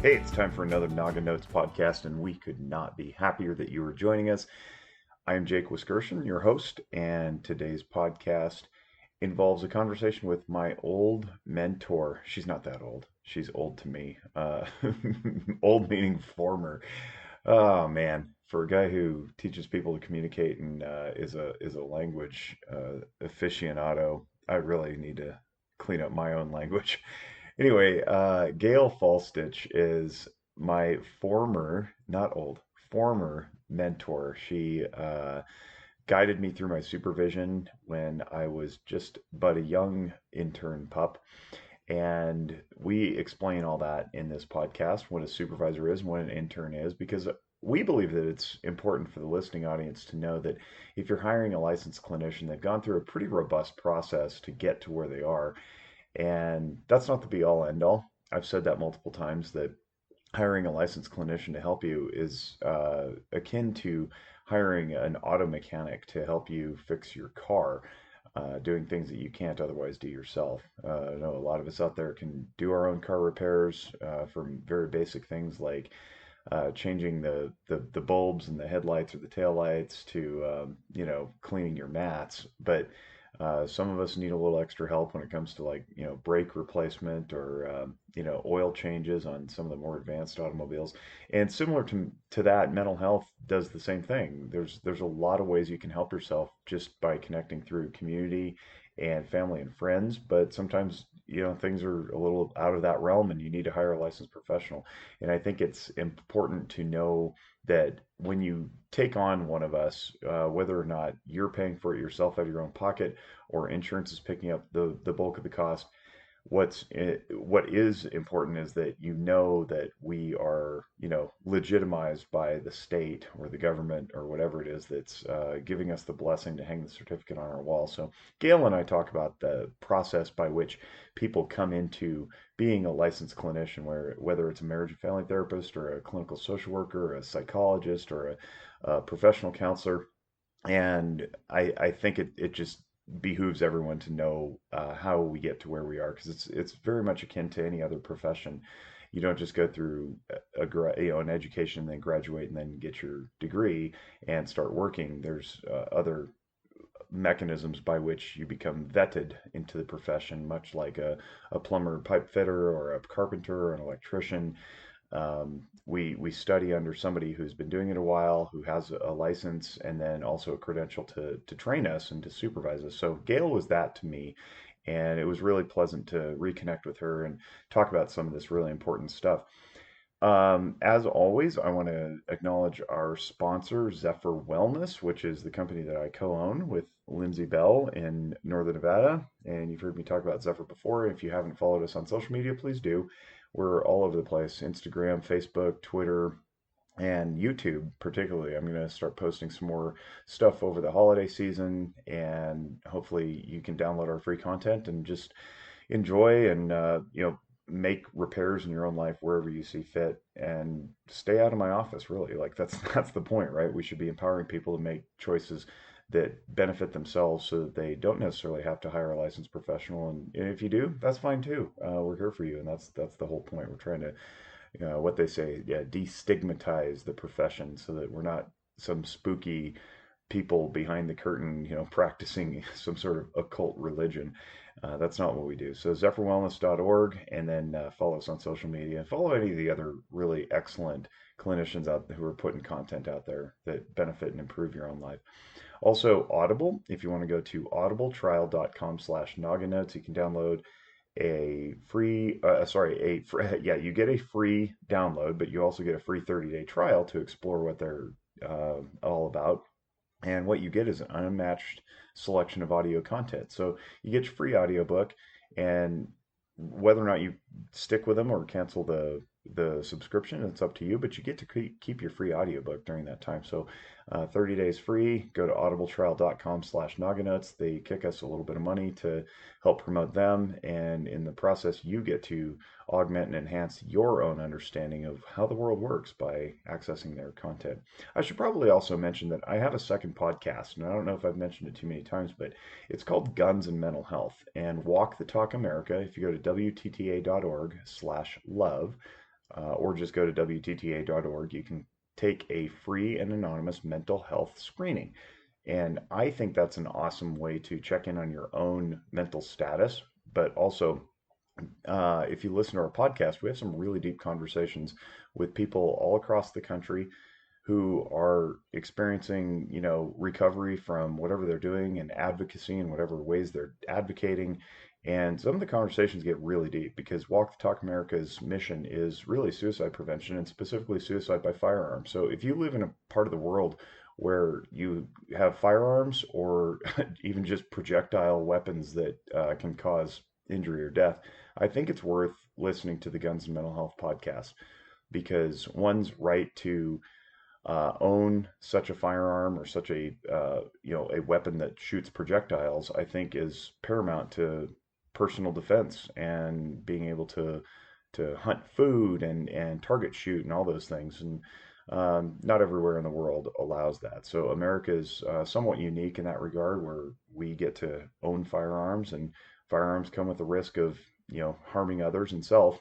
Hey, it's time for another Naga Notes podcast, and we could not be happier that you are joining us. I am Jake Wiskerson, your host, and today's podcast involves a conversation with my old mentor. She's not that old. She's old to me. Old meaning former. Oh man, for a guy who teaches people to communicate and is a language aficionado, I really need to clean up my own language. Anyway, Gail Falstich is my former, not old, former mentor. She guided me through my supervision when I was just but a young intern pup. And we explain all that in this podcast, what a supervisor is and what an intern is, because we believe that it's important for the listening audience to know that if you're hiring a licensed clinician, they've gone through a pretty robust process to get to where they are. And that's not the be all end all. I've said that multiple times that hiring a licensed clinician to help you is akin to hiring an auto mechanic to help you fix your car, doing things that you can't otherwise do yourself. I know a lot of us out there can do our own car repairs, from very basic things like changing the bulbs and the headlights or the taillights to cleaning your mats. But some of us need a little extra help when it comes to, like, brake replacement or oil changes on some of the more advanced automobiles. And similar to that, mental health does the same thing. There's a lot of ways you can help yourself just by connecting through community and family and friends. But sometimes things are a little out of that realm, and you need to hire a licensed professional. And I think it's important to know that when you take on one of us, whether or not you're paying for it yourself out of your own pocket or insurance is picking up the bulk of the cost, what is important is that that we are legitimized by the state or the government or whatever it is that's giving us the blessing to hang the certificate on our wall. So Gail and I talk about the process by which people come into being a licensed clinician, whether it's a marriage and family therapist or a clinical social worker or a psychologist or a professional counselor. And I think it just behooves everyone to know how we get to where we are, because it's very much akin to any other profession. You don't just go through an education and then graduate and then get your degree and start working. There's other mechanisms by which you become vetted into the profession, much like a plumber, pipe fitter, or a carpenter, or an electrician. We study under somebody who's been doing it a while, who has a license, and then also a credential to train us and to supervise us. So Gail was that to me, and it was really pleasant to reconnect with her and talk about some of this really important stuff. As always, I want to acknowledge our sponsor, Zephyr Wellness, which is the company that I co-own with Lindsay Bell in Northern Nevada. And you've heard me talk about Zephyr before. If you haven't followed us on social media, please do. We're all over the place: Instagram, Facebook, Twitter, and YouTube, particularly. I'm going to start posting some more stuff over the holiday season, and hopefully you can download our free content and just enjoy and make repairs in your own life wherever you see fit, and stay out of my office. Really, like, that's the point, right? We should be empowering people to make choices that benefit themselves so that they don't necessarily have to hire a licensed professional. And if you do, that's fine too. We're here for you, and that's the whole point. We're trying to, what they say, yeah, destigmatize the profession so that we're not some spooky people behind the curtain, practicing some sort of occult religion. That's not what we do. So zephyrwellness.org, and then follow us on social media. Follow any of the other really excellent clinicians out there who are putting content out there that benefit and improve your own life. Also, Audible. If you want to go to audibletrial.com/noganotes, you can download a free, yeah, you get a free download, but you also get a free 30-day trial to explore what they're all about. And what you get is an unmatched selection of audio content. So you get your free audiobook, and whether or not you stick with them or cancel the subscription, it's up to you, but you get to keep your free audiobook during that time. So 30 days free. Go to audibletrial.com/noganotes. They kick us a little bit of money to help promote them, and in the process you get to augment and enhance your own understanding of how the world works by accessing their content. I should probably also mention that I have a second podcast, and I don't know if I've mentioned it too many times, but it's called Guns and Mental Health and Walk the Talk America. If you go to WTTA.org/love, or just go to WTTA.org. You can take a free and anonymous mental health screening. And I think that's an awesome way to check in on your own mental status, but also if you listen to our podcast, we have some really deep conversations with people all across the country who are experiencing, recovery from whatever they're doing and advocacy in whatever ways they're advocating. And some of the conversations get really deep because Walk the Talk America's mission is really suicide prevention and specifically suicide by firearm. So if you live in a part of the world where you have firearms or even just projectile weapons that can cause injury or death, I think it's worth listening to the Guns and Mental Health podcast because one's right to own such a firearm or such a weapon that shoots projectiles, I think is paramount to personal defense and being able to hunt food and target shoot and all those things. And not everywhere in the world allows that. So America is somewhat unique in that regard, where we get to own firearms, and firearms come with the risk of harming others and self.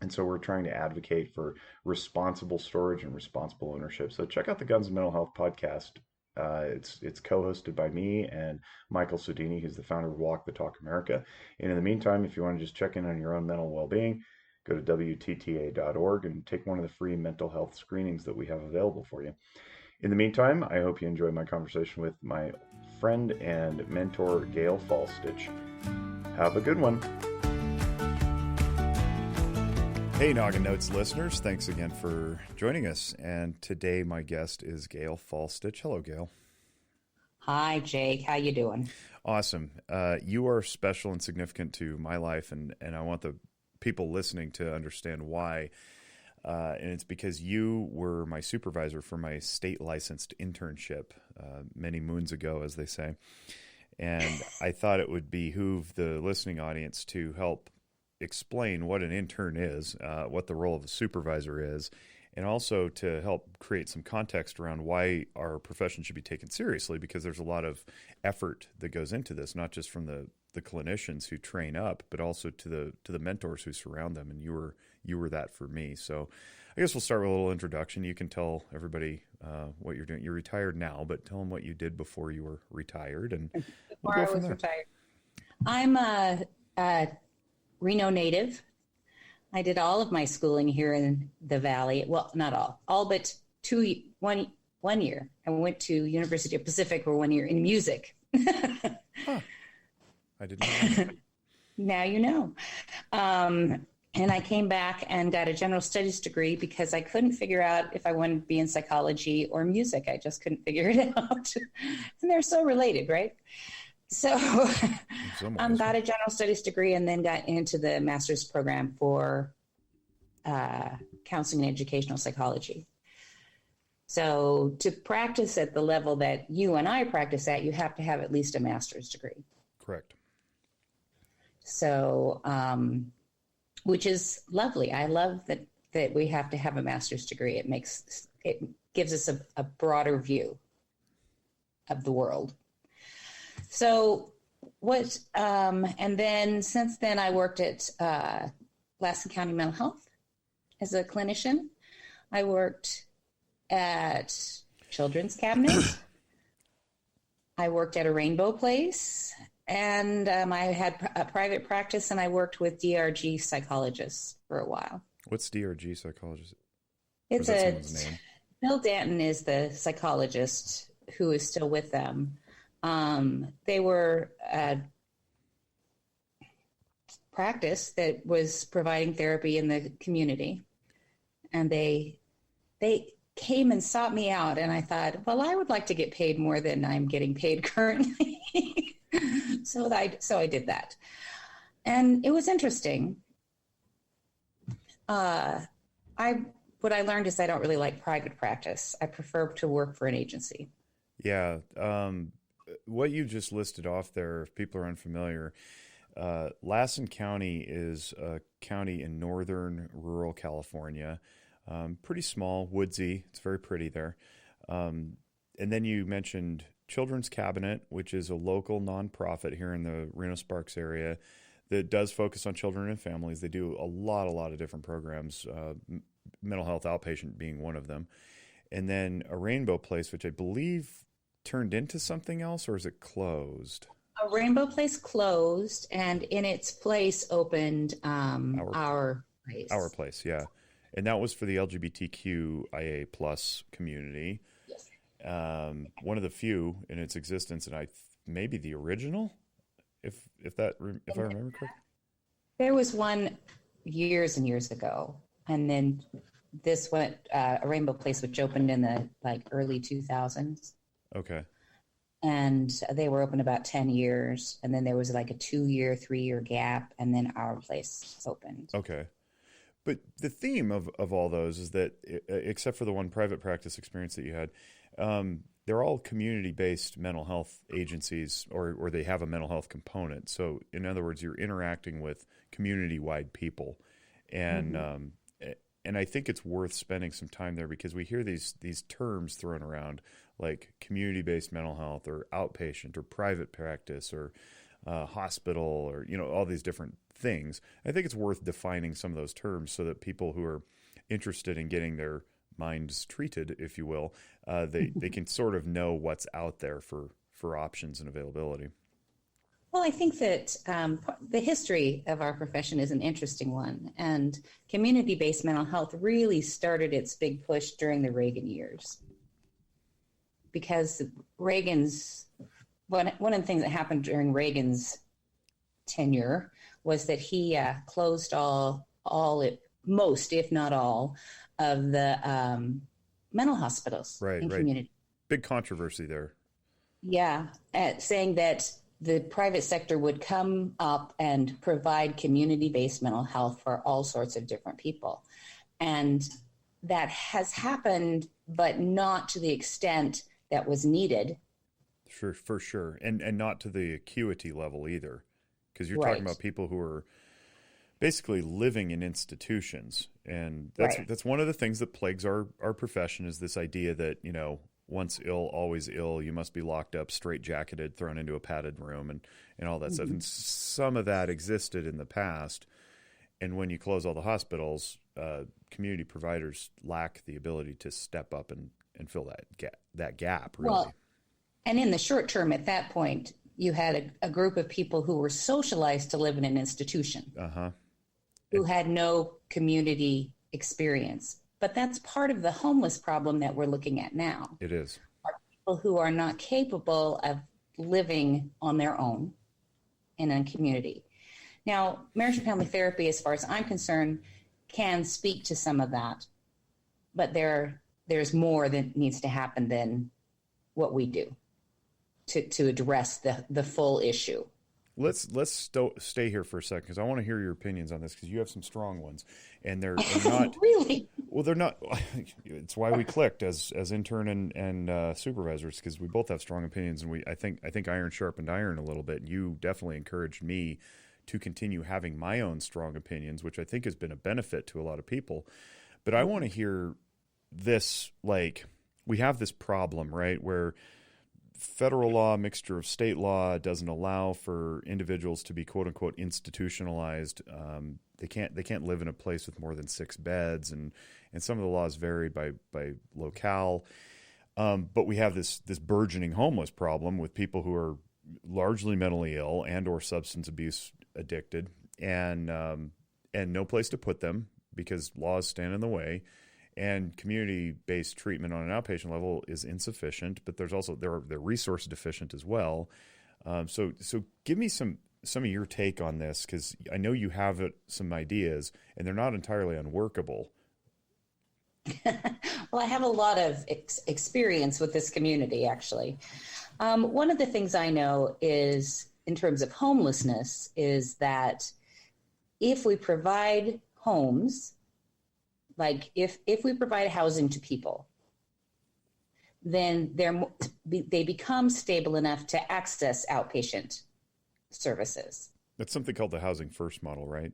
And so we're trying to advocate for responsible storage and responsible ownership. So check out the Guns and Mental Health podcast. It's co-hosted by me and Michael Sodini, who's the founder of Walk the Talk America. And in the meantime, if you want to just check in on your own mental well-being, go to WTTA.org and take one of the free mental health screenings that we have available for you. In the meantime, I hope you enjoy my conversation with my friend and mentor, Gail Falstich. Have a good one. Hey, Noggin Notes listeners, thanks again for joining us. And today my guest is Gail Falstich. Hello, Gail. Hi, Jake. How you doing? Awesome. You are special and significant to my life, and I want the people listening to understand why. And it's because you were my supervisor for my state licensed internship many moons ago, as they say. And I thought it would behoove the listening audience to help explain what an intern is, what the role of a supervisor is, and also to help create some context around why our profession should be taken seriously, because there's a lot of effort that goes into this, not just from the clinicians who train up, but also to the mentors who surround them. And you were that for me. So I guess we'll start with a little introduction. You can tell everybody what you're doing. You're retired now, but tell them what you did before you were retired, and Before I was retired, I'm a Reno native. I did all of my schooling here in the Valley. Well, not all but one year. I went to University of Pacific for 1 year in music. Huh. I didn't know that. Now you know. And I came back and got a general studies degree because I couldn't figure out if I wanted to be in psychology or music. I just couldn't figure it out. And they're so related, right? So got a general studies degree and then got into the master's program for counseling and educational psychology. So to practice at the level that you and I practice at, you have to have at least a master's degree. Correct. So, which is lovely. I love that we have to have a master's degree. It gives us a broader view of the world. So and then since then I worked at Lassen County Mental Health as a clinician. I worked at Children's Cabinet. I worked at a Rainbow Place, and I had a private practice, and I worked with DRG psychologists for a while. What's DRG psychologist? It's someone's name? Bill Danton is the psychologist who is still with them. They were a practice that was providing therapy in the community, and they came and sought me out, and I thought, well, I would like to get paid more than I'm getting paid currently. So I did that, and it was interesting. What I learned is I don't really like private practice. I prefer to work for an agency. Yeah. What you just listed off there, if people are unfamiliar, Lassen County is a county in northern rural California. Pretty small, woodsy. It's very pretty there. And then you mentioned Children's Cabinet, which is a local nonprofit here in the Reno-Sparks area that does focus on children and families. They do a lot of different programs, mental health outpatient being one of them. And then a Rainbow Place, which I believe turned into something else, or is it closed? A Rainbow Place closed, and in its place opened Our Place. Our Place, yeah. And that was for the LGBTQIA plus community. Yes. One of the few in its existence, and maybe the original, if I remember correctly. There was one years and years ago, and then this went a Rainbow Place, which opened in the early 2000s. Okay. And they were open about 10 years, and then there was a 2-year, 3-year gap, and then Our Place opened. Okay. But the theme of all those is that, except for the one private practice experience that you had, they're all community-based mental health agencies, or they have a mental health component. So, in other words, you're interacting with community-wide people, and and I think it's worth spending some time there, because we hear these terms thrown around like community-based mental health, or outpatient, or private practice, or hospital, or all these different things. I think it's worth defining some of those terms so that people who are interested in getting their minds treated, if you will, they can sort of know what's out there for options and availability. Well, I think that the history of our profession is an interesting one, and community-based mental health really started its big push during the Reagan years, because one of the things that happened during Reagan's tenure was that he closed most, if not all, of the mental hospitals in community. Big controversy there. Yeah, saying that the private sector would come up and provide community-based mental health for all sorts of different people. And that has happened, but not to the extent that was needed. Sure, for sure. And not to the acuity level either, because you're talking about people who are basically living in institutions. And that's one of the things that plagues our profession, is this idea that, once ill, always ill. You must be locked up, straitjacketed, thrown into a padded room, and all that stuff. And some of that existed in the past. And when you close all the hospitals, community providers lack the ability to step up and fill that gap, really. Well, and in the short term, at that point, you had a group of people who were socialized to live in an institution, who had no community experience. But that's part of the homeless problem that we're looking at now. It is. Are people who are not capable of living on their own in a community. Now, marriage and family therapy, as far as I'm concerned, can speak to some of that, but there's more that needs to happen than what we do to address the full issue. Let's stay here for a second, because I want to hear your opinions on this, because you have some strong ones, and they're not really. Well, they're not. It's why we clicked as intern and supervisors, because we both have strong opinions, and I think iron sharpened iron a little bit. You definitely encouraged me to continue having my own strong opinions, which I think has been a benefit to a lot of people. But I want to hear this. We have this problem, right, where federal law, mixture of state law, doesn't allow for individuals to be quote unquote institutionalized. They can't live in a place with more than 6 beds, and some of the laws vary by locale. But we have this burgeoning homeless problem with people who are largely mentally ill and or substance abuse addicted, and no place to put them because laws stand in the way. And community-based treatment on an outpatient level is insufficient, but they're resource deficient as well. So give me some of your take on this, because I know you have some ideas, and they're not entirely unworkable. Well, I have a lot of experience with this community, actually. One of the things I know is, in terms of homelessness, is that if we provide homes, if we provide housing to people, then they become stable enough to access outpatient services. That's something called the Housing First model, right?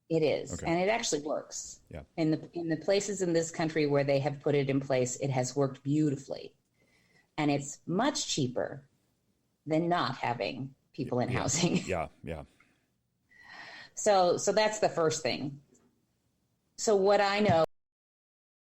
It is, okay. And it actually works. Yeah. In the places in this country where they have put it in place, it has worked beautifully, and it's much cheaper than not having people in housing. Yeah, yeah. So that's the first thing. So what I know